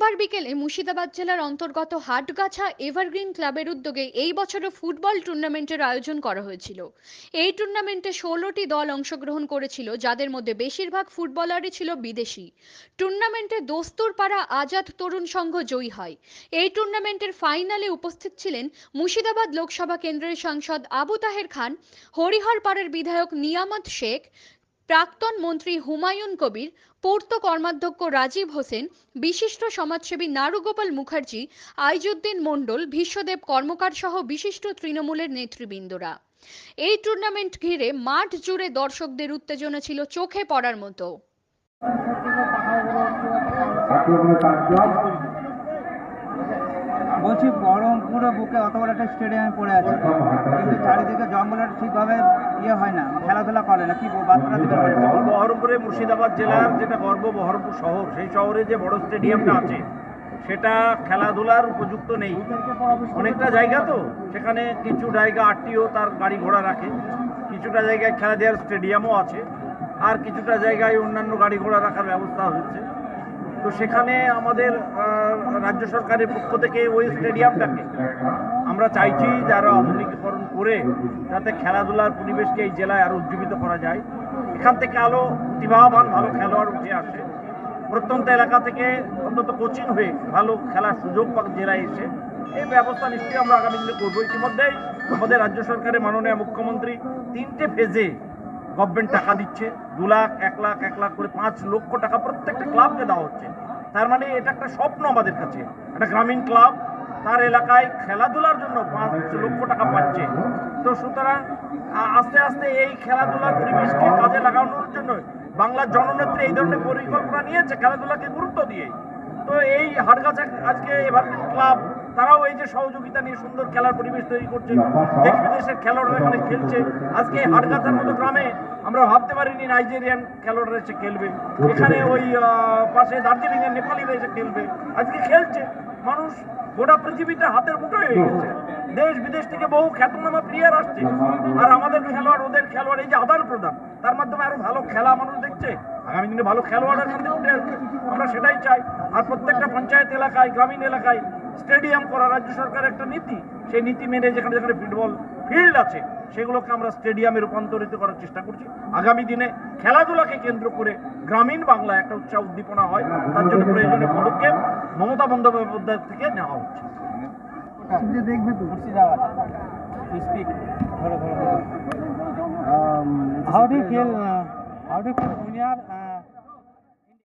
সোমবার বিকেলে মুর্শিদাবাদ জেলার অন্তর্গত হাটগাছা এভারগ্রিন ক্লাবের উদ্যোগে এই বছরের ফুটবল টুর্নামেন্টের আয়োজন করা হয়েছিল। এই টুর্নামেন্টে 16টি দল অংশগ্রহণ করেছিল, যাদের মধ্যে বেশিরভাগ ফুটবলারই ছিল বিদেশি। টুর্নামেন্টে দস্তুরপাড়া আজাদ তরুণ সংঘ জয়ী হয়। এই টুর্নামেন্টের ফাইনালে উপস্থিত ছিলেন মুর্শিদাবাদ লোকসভা কেন্দ্রের সাংসদ আবু তাহের খান, হরিহরপাড়ার বিধায়ক নিয়ামত শেখ, প্রাক্তন মন্ত্রী হুমায়ুন কবির, পূর্ত কর্মাধ্যক্ষ রাজীব হোসেন, বিশিষ্ট সমাজসেবী নারুগোপাল মুখার্জি, আইজুদ্দিন মণ্ডল, ভীষ্মদেব কর্মকার সহ বিশিষ্ট তৃণমূলের নেতৃবৃন্দরা। এই টুর্নামেন্ট ঘিরে মাঠ জুড়ে দর্শকদের উত্তেজনা ছিল চোখে পড়ার মতো। বলছি বহরমপুরে বুকে অত বড় একটা স্টেডিয়ামে পড়ে আছে, কিন্তু চারিদিকে জঙ্গলের ঠিকভাবে হয় না, খেলাধুলা করে না, কি বার্তা দেবেন? বহরমপুরে মুর্শিদাবাদ জেলার যেটা গর্ব বহরমপুর শহর, সেই শহরে যে বড় স্টেডিয়ামটা আছে সেটা খেলাধুলার উপযুক্ত নেই। অনেকটা জায়গা তো, সেখানে কিছু জায়গা আরটিও তার গাড়ি ঘোড়া রাখে, কিছুটা জায়গায় খেলা দেওয়ার স্টেডিয়ামও আছে, আর কিছুটা জায়গায় অন্যান্য গাড়ি ঘোড়া রাখার ব্যবস্থা হয়েছে। তো সেখানে আমাদের রাজ্য সরকারের পক্ষ থেকে ওই স্টেডিয়ামটাকে আমরা চাইছি যে আরও আধুনিকীকরণ করে যাতে খেলাধুলার পরিবেশকে এই জেলায় আরও উজ্জীবিত করা যায়। এখান থেকে আরও প্রতিভাবান ভালো খেলোয়াড় উঠে আসে, প্রত্যন্ত এলাকা থেকে অন্তত কোচিং হয়ে ভালো খেলার সুযোগ পাক জেলায় এসে। এই ব্যবস্থা নিশ্চয়ই আমরা আগামী দিনে করবো। ইতিমধ্যেই আমাদের রাজ্য সরকারের মাননীয় মুখ্যমন্ত্রী 3টে ফেজে গভর্নমেন্ট টাকা দিচ্ছে, 2 লাখ 1 লাখ 1 লাখ করে 5 লক্ষ টাকা প্রত্যেকটা ক্লাবকে দেওয়া হচ্ছে। তার মানে এটা একটা স্বপ্ন আমাদের কাছে, একটা গ্রামীণ ক্লাব তার এলাকায় খেলাধুলার জন্য 5 লক্ষ টাকা পাচ্ছে। তো সুতরাং আস্তে আস্তে এই খেলাধুলার পরিবেশকে কাজে লাগানোর জন্য বাংলার জননেত্রী এই ধরনের পরিকল্পনা নিয়েছে, খেলাধুলাকে গুরুত্ব দিয়ে। তো এই হাটগাছা আজকে এভারগ্রিন ক্লাব তারাও এই যে সহযোগিতা নিয়ে সুন্দর খেলার পরিবেশ তৈরি করছে, দেশ বিদেশের খেলোয়াড়রা এখানে খেলছে। আজকে হাটগাছার মতো গ্রামে আমরা ভাবতে পারিনি নাইজেরিয়ান খেলোয়াড়রা এসে খেলবে, এখানে ওই পাশে দার্জিলিংয়ের নেপালিরা এসে খেলবে, আজকে খেলছে। মানুষ গোটা পৃথিবীটা হাতের মুঠোয় হয়ে গেছে, দেশ বিদেশ থেকে বহু খ্যাতনামা প্লেয়ার আসছে, আর আমাদের খেলোয়াড় ওদের খেলোয়াড়, এই যে আদান প্রদান, তার মাধ্যমে আরো ভালো খেলা মানুষ দেখছে। আগামী দিনে ভালো খেলোয়াড় এখান থেকে উঠে আসবে, আমরা সেটাই চাই। আর প্রত্যেকটা পঞ্চায়েত এলাকায়, গ্রামীণ এলাকায় স্টেডিয়াম করা রাজ্য সরকারের একটা নীতি, সেই নীতি মেনে যেখানে যেখানে ফুটবল ফিল্ড আছে সেগুলোকে আমরা স্টেডিয়ামে রূপান্তরিত করার চেষ্টা করছি। আগামী দিনে খেলাধুলাকে কেন্দ্র করে গ্রামীণ বাংলায় একটা উৎসাহ উদ্দীপনা হয়, তার জন্য প্রয়োজনীয় পদক্ষেপ মমতা বন্দ্যোপাধ্যায় থেকে নেওয়া হচ্ছে। দেখবে তো Murshidabad how do you feel when you are